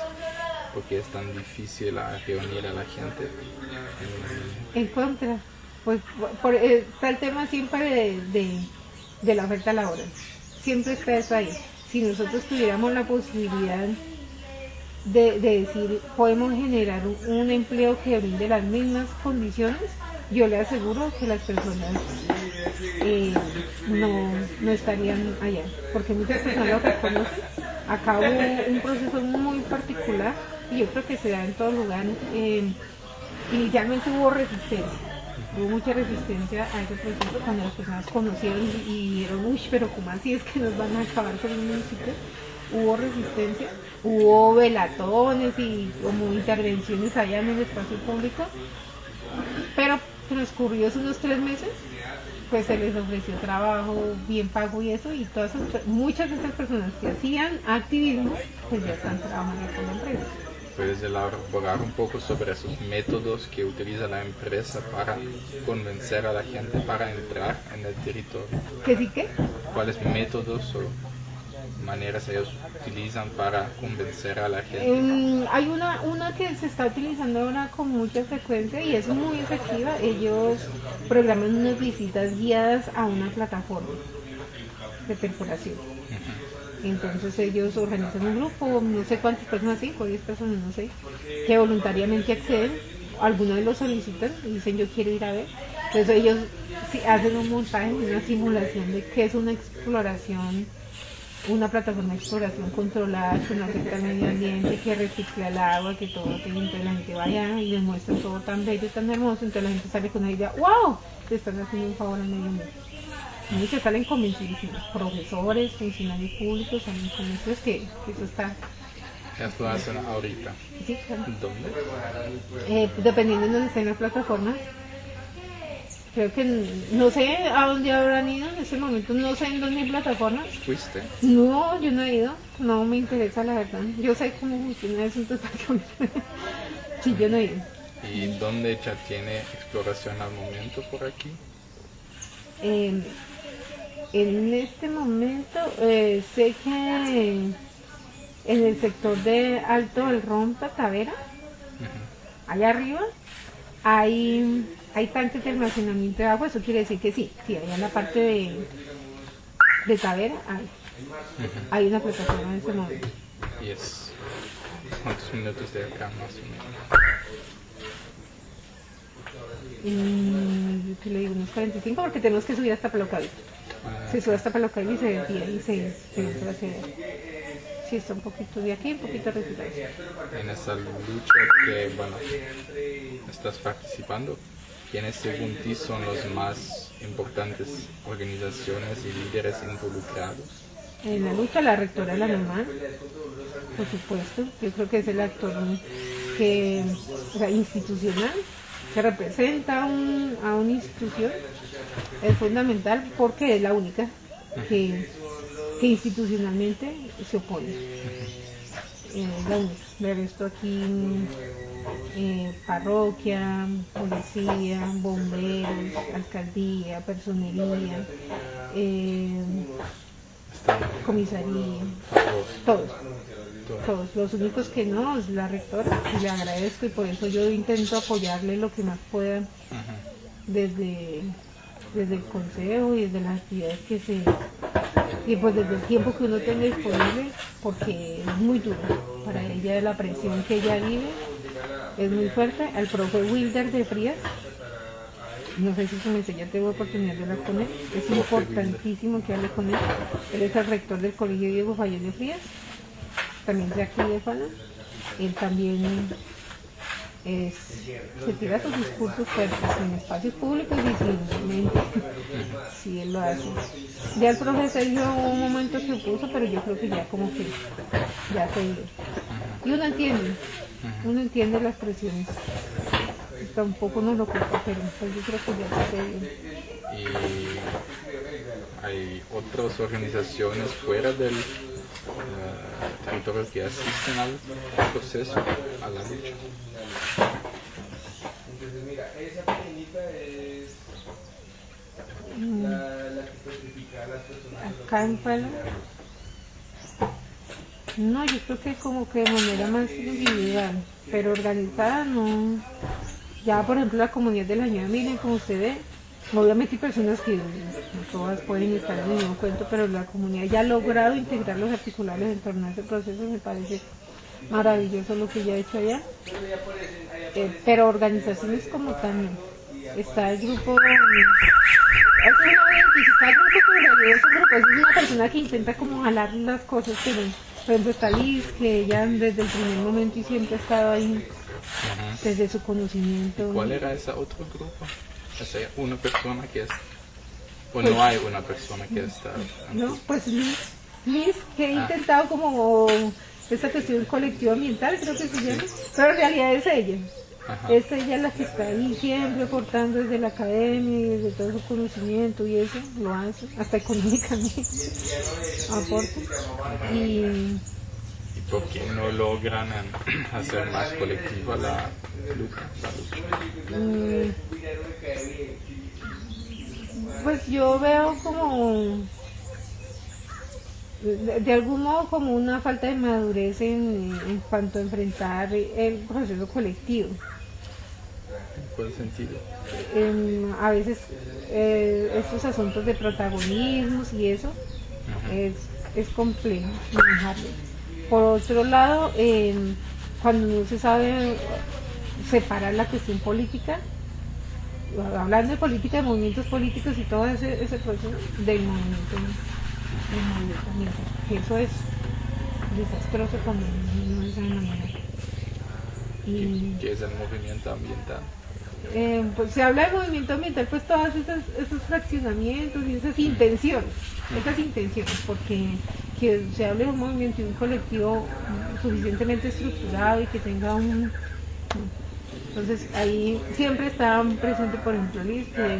Porque es tan difícil reunir a la gente en contra. Pues está el tema siempre de la oferta laboral. Siempre está eso ahí. Si nosotros tuviéramos la posibilidad de decir, podemos generar un empleo que brinde las mismas condiciones, yo le aseguro que las personas no estarían allá, porque muchas personas lo reconocen. Acá hubo un proceso muy particular y yo creo que se da en todo lugar. Inicialmente hubo resistencia. Hubo mucha resistencia a ese proceso cuando las personas conocieron y dijeron, uy, pero ¿cómo así es que nos van a acabar con el municipio? Hubo resistencia, hubo velatones y como intervenciones allá en el espacio público, pero transcurridos unos 3 meses, pues se les ofreció trabajo bien pago y eso, y muchas de esas personas que hacían activismo, pues ya están trabajando con la empresa. ¿Puedes elaborar un poco sobre esos métodos que utiliza la empresa para convencer a la gente para entrar en el territorio? ¿Qué sí qué? ¿Cuáles métodos o maneras ellos utilizan para convencer a la gente? Hay una que se está utilizando ahora con mucha frecuencia y es muy efectiva. Ellos programan unas visitas guiadas a una plataforma de perforación. Entonces ellos organizan un grupo, no sé cuántas personas, 5 o 10 personas, no sé, que voluntariamente acceden, algunos de los solicitan y dicen yo quiero ir a ver. Entonces ellos hacen un montaje, una simulación de qué es una exploración una plataforma de exploración controlada que no afecta al medio ambiente, que recicla el agua, que todo, que entonces la gente vaya y les muestra todo tan bello, tan hermoso, entonces la gente sale con una idea, ¡wow! Te están haciendo un favor al medio ambiente. Y que salen convencidísimos, profesores, funcionarios públicos, salen convencidos que eso está. Eso lo hacen ahorita. Sí, claro. ¿Dónde? Dependiendo de dónde estén las plataformas. Creo que no sé a dónde habrán ido en ese momento, no sé en dónde hay plataformas. ¿Fuiste? No, yo no he ido, no me interesa la verdad. Yo sé cómo funciona eso, entonces sí, yo no he ido. ¿Y dónde ya tiene exploración al momento por aquí? En este momento sé que en el sector de Alto del Rompa, Tavera, allá arriba, hay tanques de almacenamiento de agua. Eso quiere decir que sí, allá en la parte de Tavera hay una plataforma en este momento. ¿Y es cuántos minutos de acá más o menos? ¿Qué le digo? Unos 45, porque tenemos que subir hasta Palocavito. Se sube hasta Palocavito y se desvía y se entra hacia allá. Sí, está un poquito de aquí, un poquito de retirado. En esa lucha que, bueno, estás participando, ¿quiénes según ti son los más importantes organizaciones y líderes involucrados? En la lucha, la rectora de la normal, por supuesto. Yo creo que es el actor que, o sea, institucional, que representa a una institución. Es fundamental porque es la única que institucionalmente se opone. La única. De resto aquí parroquia, policía, bomberos, alcaldía, personería, comisaría, todos. Los únicos que no es la rectora, y le agradezco, y por eso yo intento apoyarle lo que más pueda desde el consejo y desde las actividades y pues desde el tiempo que uno tenga disponible, porque es muy duro para ella, la presión que ella vive es muy fuerte. Al profe Wilder de Frías, no sé si comenté, ya tengo oportunidad de hablar con él, es importantísimo que hable con él. Él es el rector del colegio Diego Fayol de Frías, también de aquí de Fala. Él también se tira sus discursos fuertes en espacios públicos y sin mente. Sí, él lo hace. Ya el profe Sergio hubo un momento que puso, pero yo creo que ya como que ya se dio. Y uno entiende las presiones. Tampoco nos lo culpa, pero pues yo creo que ya se dio. Y hay otras organizaciones fuera del territorio que asisten al proceso, a la lucha. Entonces mira, esa pequeñita es la que certifica a las personas. Acá en Puebla. No, yo creo que como que de manera más individual, pero organizada no. Ya por ejemplo la comunidad de la Ñuña, miren como usted ve, obviamente hay personas que no todas pueden estar en el mismo cuento, pero la comunidad ya ha logrado integrar los articulares en torno a ese proceso. Me parece maravilloso lo que ya ha hecho allá. Pero organizaciones como tal no. Está el grupo, es una persona que intenta como jalar las cosas, pero por ejemplo está Liz, que ella desde el primer momento y siempre ha estado ahí, desde su conocimiento. ¿Y cuál era ese otro grupo? O sea, una persona que es, o no hay una persona que está. No, pues Liz que ha intentado como esa cuestión colectiva ambiental, creo que se llama, pero en realidad es ella. Es ella la que está ahí siempre aportando desde la academia y desde todo su conocimiento, y eso lo hace, hasta económicamente aporta. ¿Y por qué no logran hacer más colectiva la lucha? Pues yo veo como de algún modo como una falta de madurez en cuanto a enfrentar el proceso colectivo. ¿En cuál sentido? A veces estos asuntos de protagonismos y eso es complejo manejarlo. Por otro lado, cuando no se sabe separar la cuestión política, hablando de política, de movimientos políticos y todo ese proceso del movimiento inmediatamente. Eso es desastroso cuando no es de esa manera. Y ¿Qué es el movimiento ambiental? pues se habla de movimiento ambiental, pues todos esos fraccionamientos y esas intenciones, porque que se hable de un movimiento y un colectivo suficientemente estructurado y que tenga un... Entonces ahí siempre está presente, por ejemplo, el ISTE,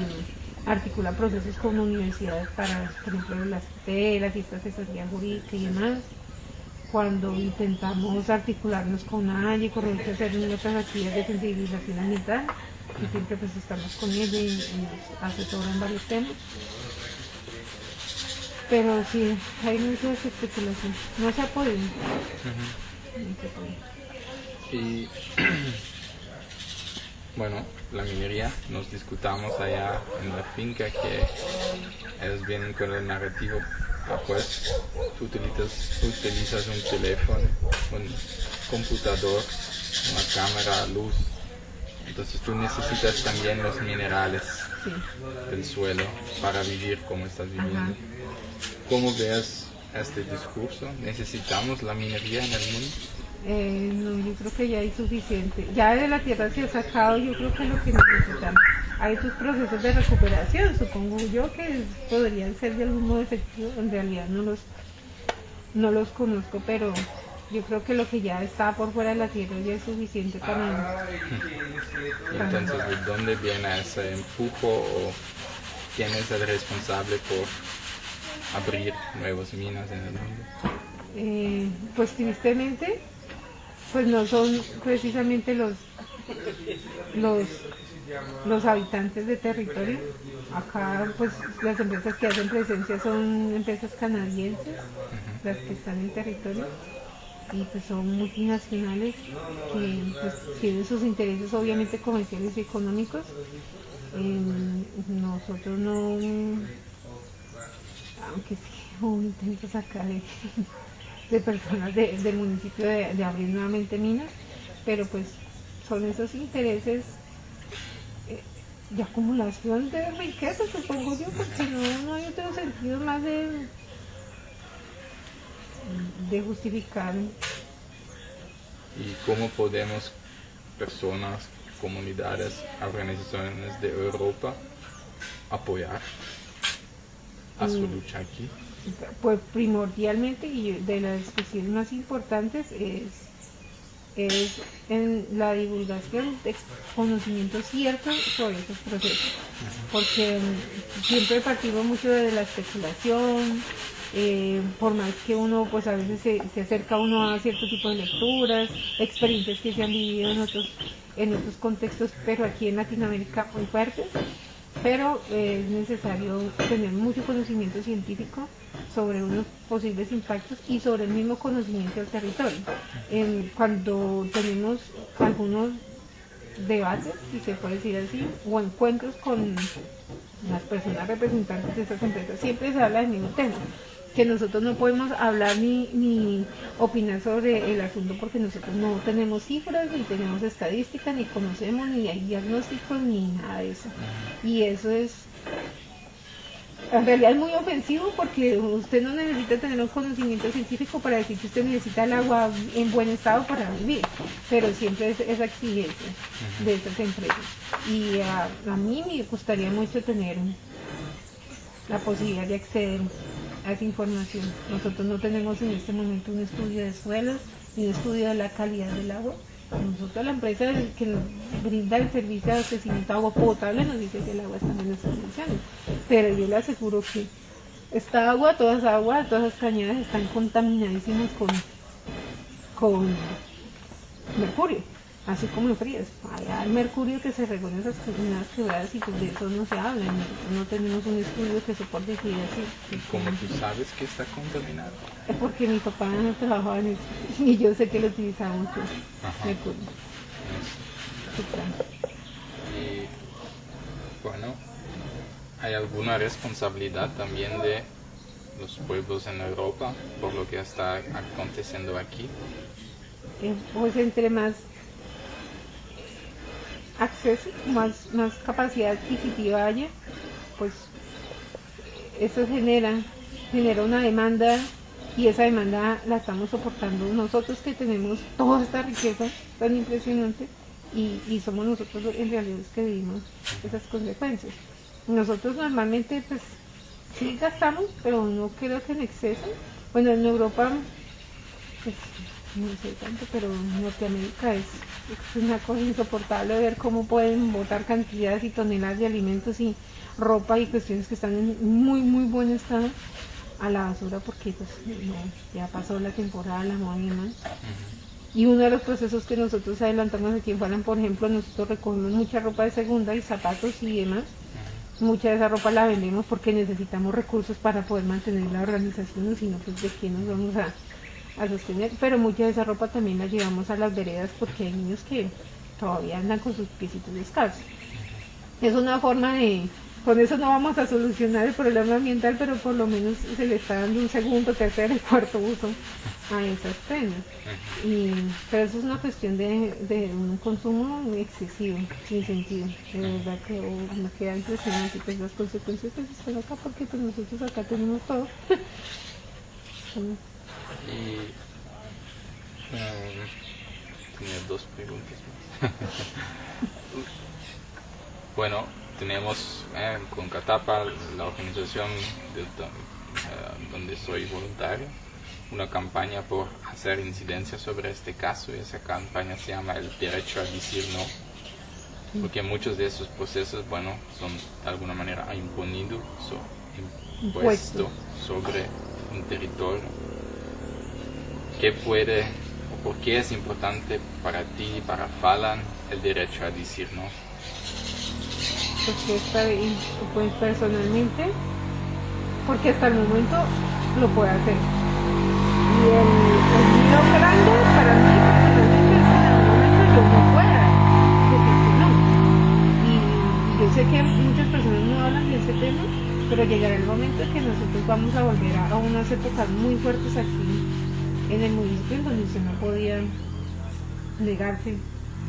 articula procesos con universidades para, por ejemplo, las tutelas y esta asesoría jurídica y demás. Cuando intentamos articularnos con ANGE, correcto, hacer nuestras actividades de sensibilización ambiental, y siempre pues estamos con él y nos asesoran varios temas. Pero sí, hay muchas especulaciones. No se ha podido. No se ha podido. Y bueno, la minería, nos discutamos allá en la finca que ellos vienen con el narrativo, pues tú utilizas un teléfono, un computador, una cámara, luz, entonces tú necesitas también los minerales Sí. del suelo para vivir como estás viviendo. Ajá. ¿Cómo ves este discurso? ¿Necesitamos la minería en el mundo? No, yo creo que ya hay suficiente. Ya de la tierra se ha sacado, yo creo que lo que necesitamos. Hay sus procesos de recuperación, supongo yo que podrían ser de algún modo efectivos. En realidad no los conozco, pero yo creo que lo que ya está por fuera de la tierra ya es suficiente para... Entonces, ¿de dónde viene ese empujo o quién es el responsable por abrir nuevas minas en el mundo? Pues tristemente, pues no son precisamente los habitantes de territorio. Acá pues las empresas que hacen presencia son empresas canadienses, las que están en territorio, y pues son multinacionales que pues tienen sus intereses obviamente comerciales y económicos. Nosotros no, aunque sí hubo intentos acá de personas del municipio de abrir nuevamente minas, pero pues son esos intereses de acumulación de riqueza, supongo yo, porque no hay otro sentido más de justificar. ¿Y cómo podemos personas, comunidades, organizaciones de Europa apoyar a su lucha aquí? Pues primordialmente, y de las cuestiones más importantes es en la divulgación de conocimientos ciertos sobre esos procesos, porque siempre partimos mucho de la especulación, por más que uno pues a veces se acerca uno a cierto tipo de lecturas, experiencias que se han vivido en otros contextos, pero aquí en Latinoamérica muy fuertes, pero es necesario tener mucho conocimiento científico sobre unos posibles impactos y sobre el mismo conocimiento del territorio. Cuando tenemos algunos debates, si se puede decir así, o encuentros con las personas representantes de estas empresas, siempre se habla del mismo tema, que nosotros no podemos hablar ni opinar sobre el asunto porque nosotros no tenemos cifras, ni tenemos estadísticas, ni conocemos, ni hay diagnósticos, ni nada de eso. Y eso es, en realidad es muy ofensivo porque usted no necesita tener un conocimiento científico para decir que usted necesita el agua en buen estado para vivir, pero siempre es esa exigencia de estas empresas. Y a mí me gustaría mucho tener la posibilidad de acceder a esa información. Nosotros no tenemos en este momento un estudio de suelos ni un estudio de la calidad del agua. Nosotros, la empresa que nos brinda el servicio de abastecimiento de agua potable, nos dice que el agua está en buenas condiciones, pero yo le aseguro que esta agua, todas las cañadas están contaminadísimas con mercurio, así como en frías. Hay mercurio que se regó en esas quebradas y pues de eso no se habla. No tenemos un estudio que soporte decir así. ¿Cómo tú sabes que está contaminado? Es porque mi papá trabajaba en eso y yo sé que lo utilizamos pues, mercurio. Sí, claro. Y bueno, ¿hay alguna responsabilidad también de los pueblos en Europa por lo que está aconteciendo aquí? Pues entre más acceso, más capacidad adquisitiva haya, pues eso genera genera una demanda y esa demanda la estamos soportando nosotros que tenemos toda esta riqueza tan impresionante y somos nosotros en realidad los que vivimos esas consecuencias. Nosotros normalmente pues sí gastamos, pero no creo que en exceso. Bueno, en Europa pues, no sé tanto, pero en Norteamérica es una cosa insoportable ver cómo pueden botar cantidades y toneladas de alimentos y ropa y cuestiones que están en muy muy buen estado a la basura porque pues no, ya pasó la temporada, la moda y demás. Y uno de los procesos que nosotros adelantamos aquí en Falan, por ejemplo, nosotros recogemos mucha ropa de segunda y zapatos y demás. Mucha de esa ropa la vendemos porque necesitamos recursos para poder mantener la organización, sino pues de qué nos vamos a sostener, pero mucha de esa ropa también la llevamos a las veredas porque hay niños que todavía andan con sus piecitos descalzos. Es una forma de, con eso no vamos a solucionar el problema ambiental, pero por lo menos se le está dando un segundo, tercer y cuarto uso a esas prendas. Pero eso es una cuestión de un consumo excesivo, sin sentido. De verdad que me queda impresionante pues las consecuencias que se están acá porque pues nosotros acá tenemos todo. Y tenía dos preguntas más. Bueno, tenemos con Catapa, la organización donde soy voluntario, una campaña por hacer incidencia sobre este caso, y esa campaña se llama El Derecho a Decir No, porque muchos de esos procesos, bueno, son de alguna manera impuesto sobre un territorio. ¿Qué puede o por qué es importante para ti, para Falan, el derecho a decir no? Porque pues personalmente, porque hasta el momento lo puede hacer. Y el miedo grande para mí personalmente es que en algún momento yo no pueda decir no. Y yo sé que muchas personas no hablan de ese tema, pero llegará el momento en que nosotros vamos a volver a unas épocas muy fuertes aquí en el municipio, en donde usted no podía negarse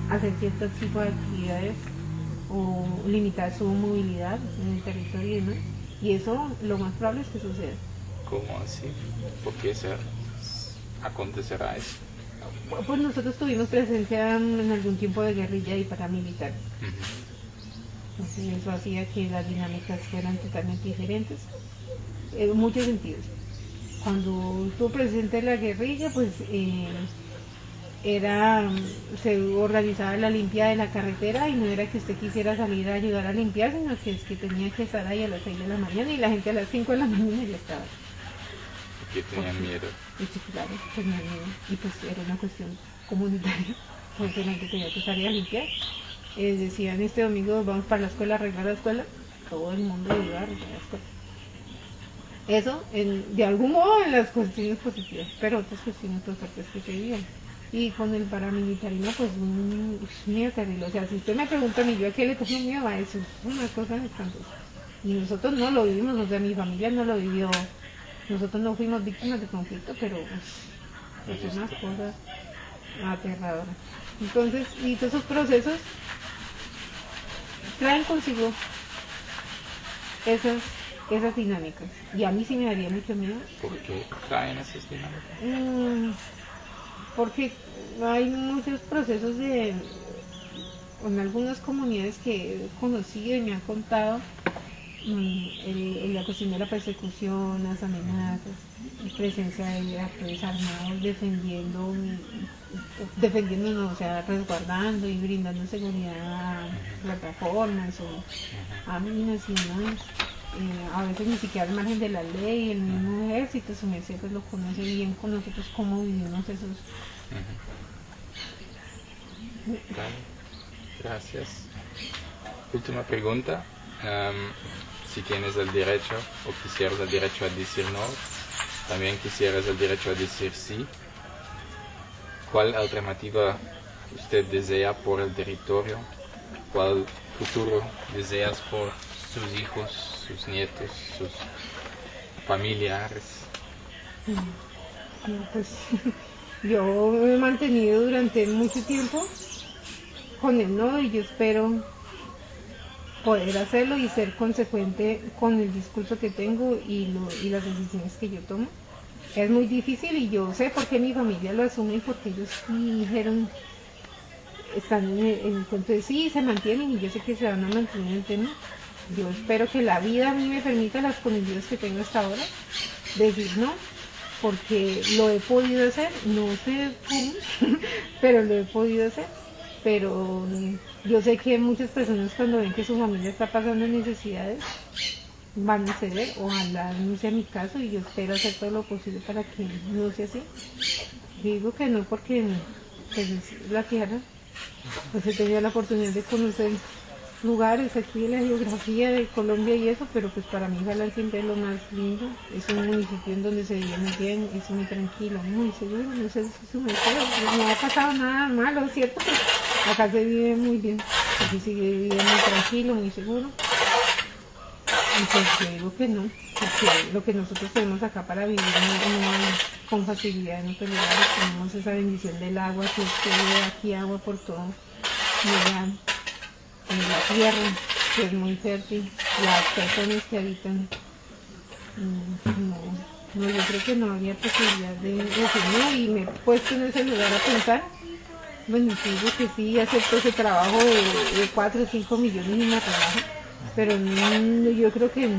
a hacer cierto tipo de actividades o limitar su movilidad en el territorio y demás. Y eso lo más probable es que suceda. ¿Cómo así? ¿Por qué acontecerá eso? Pues nosotros tuvimos presencia en algún tiempo de guerrilla y paramilitar. Así, eso hacía que las dinámicas fueran totalmente diferentes, en muchos sentidos. Cuando estuvo presente la guerrilla, pues se organizaba la limpieza de la carretera y no era que usted quisiera salir a ayudar a limpiar, sino que es que tenía que estar ahí a las 6 de la mañana y la gente a las 5 de la mañana ya estaba. Porque tenían miedo. Sí, claro, tenían miedo. Y pues era una cuestión comunitaria, porque la gente tenía que salir a limpiar. Decían, este domingo vamos para la escuela, a arreglar la escuela, todo el mundo iba a arreglar la escuela. Eso, de algún modo, en las cuestiones positivas, pero otras cuestiones fuertes que se vivían. Y con el paramilitarismo, pues, miedo terrible. O sea, si usted me pregunta a mí, ¿yo a qué le tengo miedo a eso? Es una cosa espantosa. Y nosotros no lo vivimos, o sea, mi familia no lo vivió. Nosotros no fuimos víctimas de conflicto, pero es una cosa aterradora. Entonces, y todos esos procesos traen consigo esas dinámicas. Y a mí sí me daría mucho miedo. ¿Por qué traen esas dinámicas? Porque hay muchos procesos en algunas comunidades que he conocido y me han contado, la cuestión de la persecución, las amenazas, la presencia de actores armados defendiéndonos, o sea, resguardando y brindando seguridad a plataformas o a minas y demás. A veces ni siquiera al margen de la ley, el mismo ejército, su merced pues lo conoce bien con nosotros cómo vivimos esos. Vale. Gracias. Última pregunta. Si tienes el derecho o quisieras el derecho a decir no, también quisieras el derecho a decir sí, ¿cuál alternativa usted desea por el territorio? ¿Cuál futuro deseas por sus hijos, sus nietos, sus familiares? Pues yo me he mantenido durante mucho tiempo con el no y yo espero poder hacerlo y ser consecuente con el discurso que tengo y las decisiones que yo tomo. Es muy difícil y yo sé por qué mi familia lo asume y porque ellos sí dijeron, están en el cuento de sí, se mantienen y yo sé que se van a mantener en el tema. Yo espero que la vida a mí me permita, las condiciones que tengo hasta ahora, decir no, porque lo he podido hacer, no sé cómo, pero lo he podido hacer. Pero yo sé que muchas personas cuando ven que su familia está pasando necesidades van a ceder, ojalá no sea mi caso y yo espero hacer todo lo posible para que no sea así. Digo que no porque pues, es la tierra, pues he tenido la oportunidad de conocer lugares aquí de la geografía de Colombia y eso, pero pues para mí Jalal siempre es lo más lindo, es un municipio en donde se vive muy bien, es muy tranquilo, muy seguro, no sé si me quedo, no ha pasado nada malo, ¿cierto? Pues acá se vive muy bien, aquí se vive muy tranquilo, muy seguro, y pues yo digo que no, porque lo que nosotros tenemos acá para vivir no hay con facilidad en otros lugares, tenemos esa bendición del agua, que hay aquí agua por todo, en la tierra, que es muy fértil, las personas que habitan, no, yo creo que no había posibilidad de decir no, y me he puesto en ese lugar a pensar, bueno, sí, digo que sí, acepto ese trabajo de 4 o 5 millones y me trabajo, pero yo creo que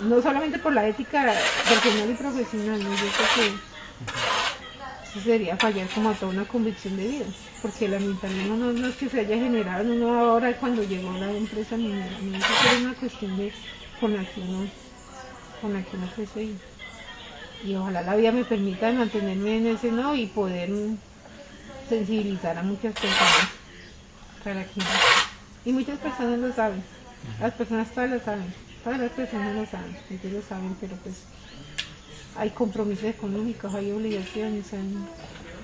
no solamente por la ética personal y profesional, ¿no? Yo creo que eso sería fallar como a toda una convicción de vida, porque el ambientalismo no es que se haya generado en uno ahora cuando llegó la empresa minera, no, eso es una cuestión de con la que uno crece y ojalá la vida me permita mantenerme en ese no y poder sensibilizar a muchas personas para que, y muchas personas lo saben, las personas todas lo saben, todas las personas lo saben, ellos lo saben, pero pues hay compromisos económicos, hay obligaciones, hay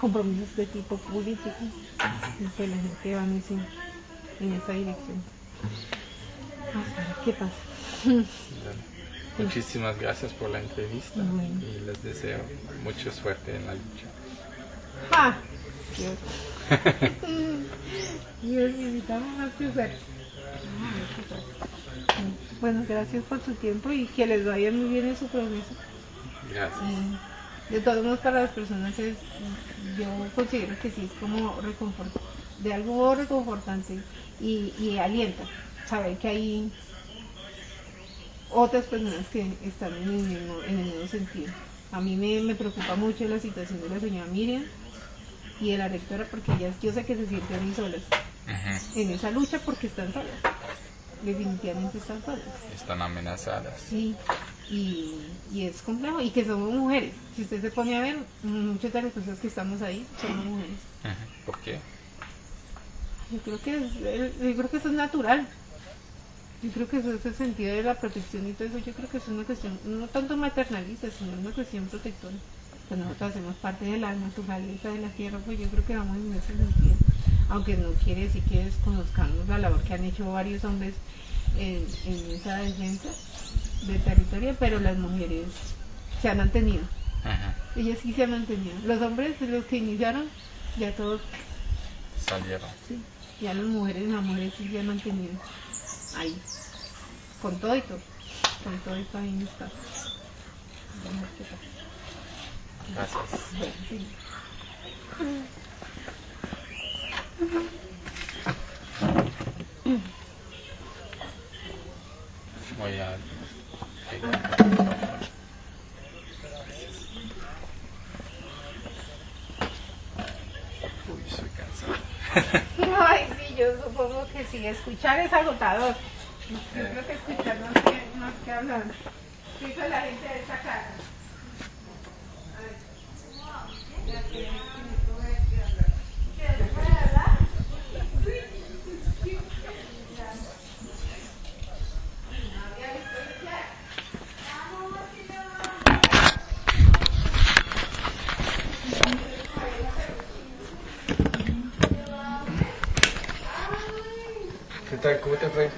compromisos de tipo político, y pues la gente va en esa dirección. ¿Qué pasa? Bueno, muchísimas gracias por la entrevista y les deseo mucha suerte en la lucha. ¡Ah! Dios, necesitamos más que suerte. Bueno, gracias por su tiempo y que les vaya muy bien en su progreso. Gracias. De todos modos, para las personas yo considero que sí es como de algo reconfortante y alienta saber que hay otras personas que están en el mismo sentido. A mí me preocupa mucho la situación de la señora Miriam y de la rectora porque ellas yo sé que se sienten muy solas en esa lucha porque están solas. Definitivamente están solas. Están amenazadas. Sí, y es complejo, y que somos mujeres. Si usted se pone a ver, muchas de las personas que estamos ahí somos mujeres. ¿Por qué? Yo creo que eso es natural. Yo creo que eso es el sentido de la protección y todo eso. Yo creo que es una cuestión, no tanto maternalista, sino una cuestión protectora. Pues nosotros hacemos parte de la naturaleza de la tierra, pues yo creo que vamos en ese sentido. Aunque no quiere decir que desconozcamos la labor que han hecho varios hombres en esa defensa del territorio, pero las mujeres se han mantenido. Ellas sí se han mantenido. Los hombres, los que iniciaron, ya todos salieron. Sí, ya las mujeres sí se han mantenido ahí, con todo y todo ahí está. Gracias. Bueno, sí. Voy a Uy, soy cansado. Ay, sí, yo supongo que sí, escuchar es agotador. Yo creo que escuchar más que hablar. ¿Qué hizo la gente de esta casa? ¿Qué tal? ¿Cómo te fue?